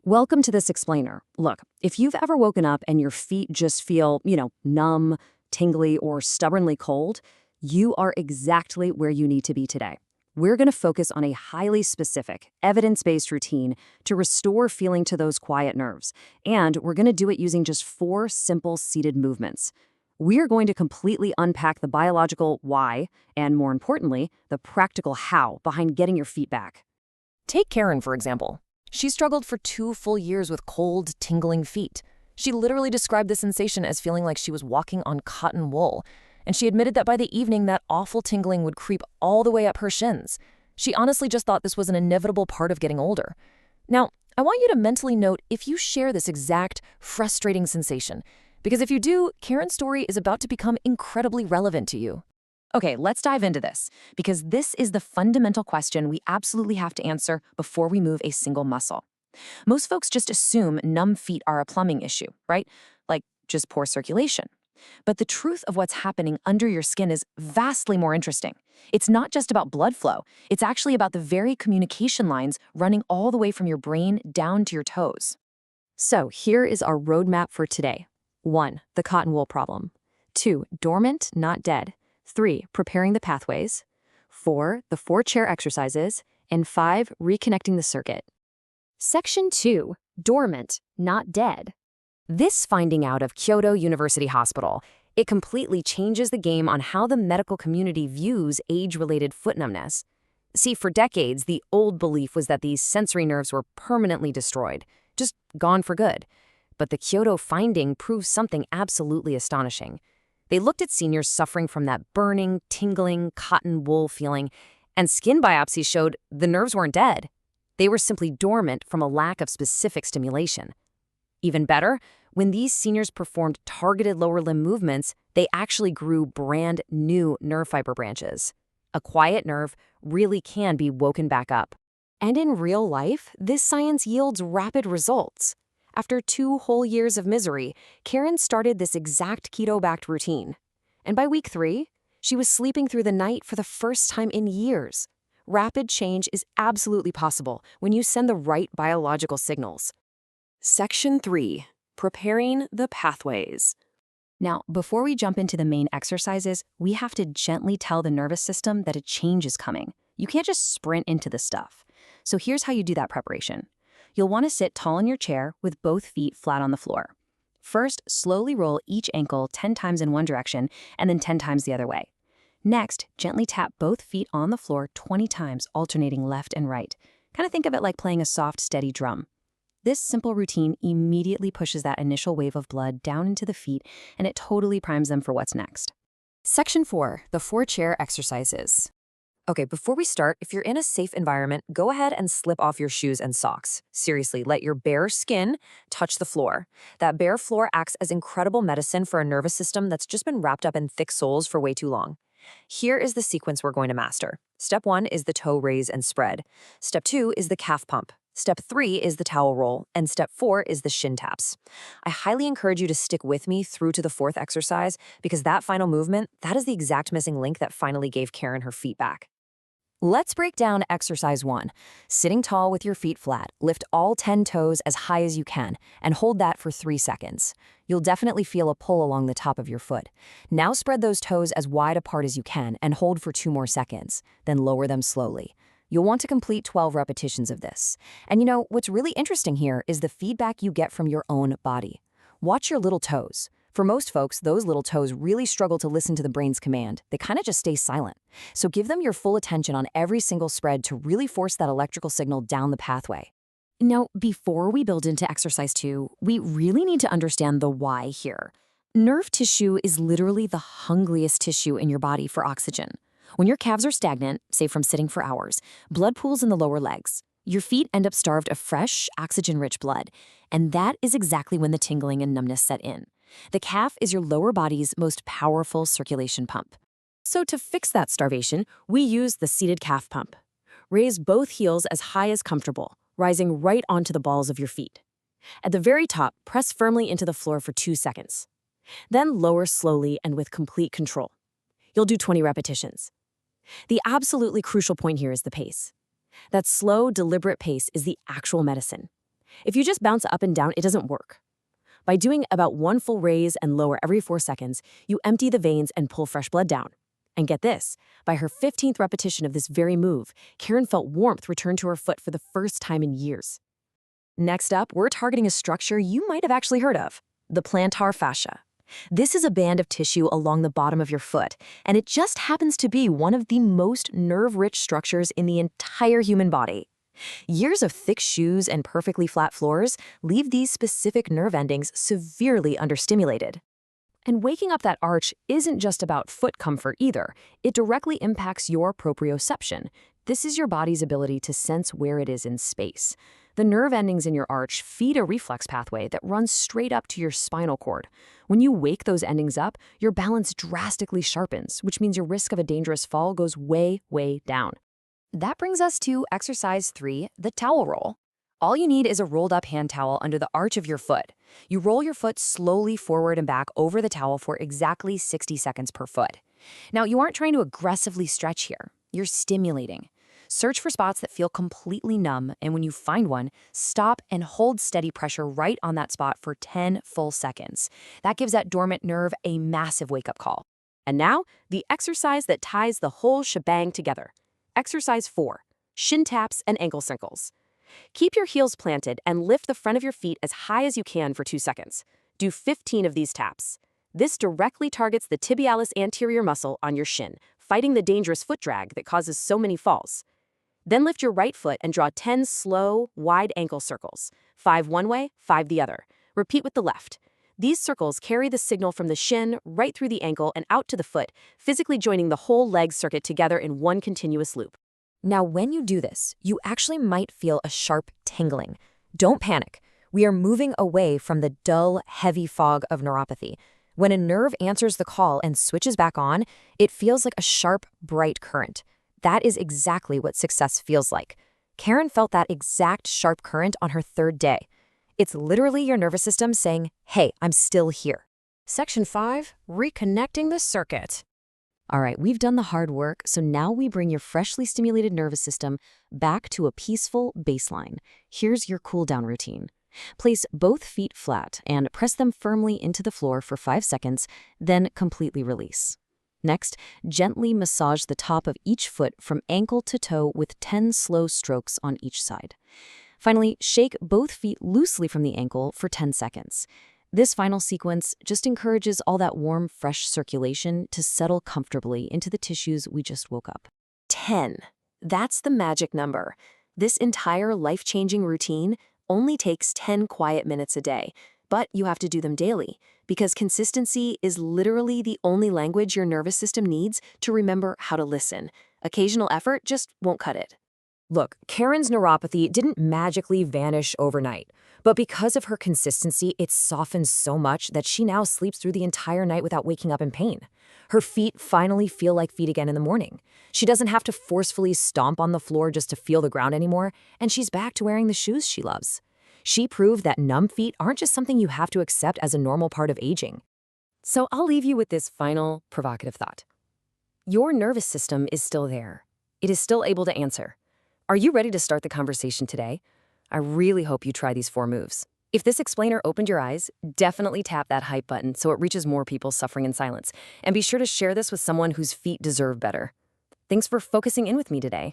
Welcome to this explainer. Look, if you've ever woken up and your feet just feel, numb, tingly, or stubbornly cold, you are exactly where you need to be today. We're going to focus on a highly specific, evidence-based routine to restore feeling to those quiet nerves. And we're going to do it using just 4 simple seated movements. We are going to completely unpack the biological why, and more importantly, the practical how behind getting your feet back. Take Karen, for example. She struggled for 2 full years with cold, tingling feet. She literally described the sensation as feeling like she was walking on cotton wool, and she admitted that by the evening that awful tingling would creep all the way up her shins. She honestly just thought this was an inevitable part of getting older. Now, I want you to mentally note if you share this exact, frustrating sensation, because if you do, Karen's story is about to become incredibly relevant to you. Okay, let's dive into this, because this is the fundamental question we absolutely have to answer before we move a single muscle. Most folks just assume numb feet are a plumbing issue, right? Like just poor circulation. But the truth of what's happening under your skin is vastly more interesting. It's not just about blood flow. It's actually about the very communication lines running all the way from your brain down to your toes. So here is our roadmap for today. 1. The cotton wool problem. 2. Dormant, not dead. 3. Preparing the pathways. 4. The 4 chair exercises. And 5. Reconnecting the circuit. Section 2. Dormant, not dead. This finding out of Kyoto University Hospital, it completely changes the game on how the medical community views age-related foot numbness. See, for decades, the old belief was that these sensory nerves were permanently destroyed, just gone for good. But the Kyoto finding proves something absolutely astonishing. They looked at seniors suffering from that burning, tingling, cotton wool feeling, and skin biopsies showed the nerves weren't dead. They were simply dormant from a lack of specific stimulation. Even better, when these seniors performed targeted lower limb movements, they actually grew brand new nerve fiber branches. A quiet nerve really can be woken back up. And in real life, this science yields rapid results. After 2 whole years of misery, Karen started this exact keto-backed routine. And by week 3, she was sleeping through the night for the first time in years. Rapid change is absolutely possible when you send the right biological signals. Section 3. Preparing the pathways. Now, before we jump into the main exercises, we have to gently tell the nervous system that a change is coming. You can't just sprint into the stuff. So here's how you do that preparation. You'll want to sit tall in your chair with both feet flat on the floor. First, slowly roll each ankle 10 times in one direction and then 10 times the other way. Next, gently tap both feet on the floor 20 times, alternating left and right. Kind of think of it like playing a soft, steady drum. This simple routine immediately pushes that initial wave of blood down into the feet, and it totally primes them for what's next. Section 4. The 4 chair exercises. Okay, before we start, if you're in a safe environment, go ahead and slip off your shoes and socks. Seriously, let your bare skin touch the floor. That bare floor acts as incredible medicine for a nervous system that's just been wrapped up in thick soles for way too long. Here is the sequence we're going to master. Step 1 is the toe raise and spread. Step 2 is the calf pump. Step 3 is the towel roll, and step 4 is the shin taps. I highly encourage you to stick with me through to the 4th exercise because that final movement, that is the exact missing link that finally gave Karen her feet back. Let's break down exercise 1. Sitting tall with your feet flat, lift all 10 toes as high as you can, and hold that for 3 seconds. You'll definitely feel a pull along the top of your foot. Now spread those toes as wide apart as you can and hold for 2 more seconds, then lower them slowly. You'll want to complete 12 repetitions of this. And what's really interesting here is the feedback you get from your own body. Watch your little toes. For most folks, those little toes really struggle to listen to the brain's command. They kind of just stay silent. So give them your full attention on every single spread to really force that electrical signal down the pathway. Now, before we build into exercise 2, we really need to understand the why here. Nerve tissue is literally the hungriest tissue in your body for oxygen. When your calves are stagnant, say from sitting for hours, blood pools in the lower legs. Your feet end up starved of fresh, oxygen-rich blood. And that is exactly when the tingling and numbness set in. The calf is your lower body's most powerful circulation pump. So to fix that starvation, we use the seated calf pump. Raise both heels as high as comfortable, rising right onto the balls of your feet. At the very top, press firmly into the floor for 2 seconds. Then lower slowly and with complete control. You'll do 20 repetitions. The absolutely crucial point here is the pace. That slow, deliberate pace is the actual medicine. If you just bounce up and down, it doesn't work. By doing about one full raise and lower every 4 seconds, you empty the veins and pull fresh blood down. And get this, by her 15th repetition of this very move, Karen felt warmth return to her foot for the first time in years. Next up, we're targeting a structure you might have actually heard of, the plantar fascia. This is a band of tissue along the bottom of your foot, and it just happens to be one of the most nerve-rich structures in the entire human body. Years of thick shoes and perfectly flat floors leave these specific nerve endings severely understimulated. And waking up that arch isn't just about foot comfort either. It directly impacts your proprioception. This is your body's ability to sense where it is in space. The nerve endings in your arch feed a reflex pathway that runs straight up to your spinal cord. When you wake those endings up, your balance drastically sharpens, which means your risk of a dangerous fall goes way, way down. That brings us to exercise 3, the towel roll. All you need is a rolled up hand towel under the arch of your foot. You roll your foot slowly forward and back over the towel for exactly 60 seconds per foot. Now, you aren't trying to aggressively stretch here. You're stimulating. Search for spots that feel completely numb, and when you find one, stop and hold steady pressure right on that spot for 10 full seconds. That gives that dormant nerve a massive wake-up call. And now, the exercise that ties the whole shebang together. Exercise 4, shin taps and ankle circles. Keep your heels planted and lift the front of your feet as high as you can for 2 seconds. Do 15 of these taps. This directly targets the tibialis anterior muscle on your shin, fighting the dangerous foot drag that causes so many falls. Then lift your right foot and draw 10 slow, wide ankle circles. 5 one way, 5 the other. Repeat with the left. These circles carry the signal from the shin right through the ankle and out to the foot, physically joining the whole leg circuit together in one continuous loop. Now, when you do this, you actually might feel a sharp tingling. Don't panic. We are moving away from the dull, heavy fog of neuropathy. When a nerve answers the call and switches back on, it feels like a sharp, bright current. That is exactly what success feels like. Karen felt that exact sharp current on her 3rd day. It's literally your nervous system saying, hey, I'm still here. Section 5, reconnecting the circuit. All right, we've done the hard work, so now we bring your freshly stimulated nervous system back to a peaceful baseline. Here's your cool-down routine. Place both feet flat and press them firmly into the floor for 5 seconds, then completely release. Next, gently massage the top of each foot from ankle to toe with 10 slow strokes on each side. Finally, shake both feet loosely from the ankle for 10 seconds. This final sequence just encourages all that warm, fresh circulation to settle comfortably into the tissues we just woke up. 10. That's the magic number. This entire life-changing routine only takes 10 quiet minutes a day, but you have to do them daily, because consistency is literally the only language your nervous system needs to remember how to listen. Occasional effort just won't cut it. Look, Karen's neuropathy didn't magically vanish overnight, but because of her consistency, it softened so much that she now sleeps through the entire night without waking up in pain. Her feet finally feel like feet again in the morning. She doesn't have to forcefully stomp on the floor just to feel the ground anymore, and she's back to wearing the shoes she loves. She proved that numb feet aren't just something you have to accept as a normal part of aging. So I'll leave you with this final provocative thought. Your nervous system is still there. It is still able to answer. Are you ready to start the conversation today? I really hope you try these 4 moves. If this explainer opened your eyes, definitely tap that hype button so it reaches more people suffering in silence. And be sure to share this with someone whose feet deserve better. Thanks for focusing in with me today.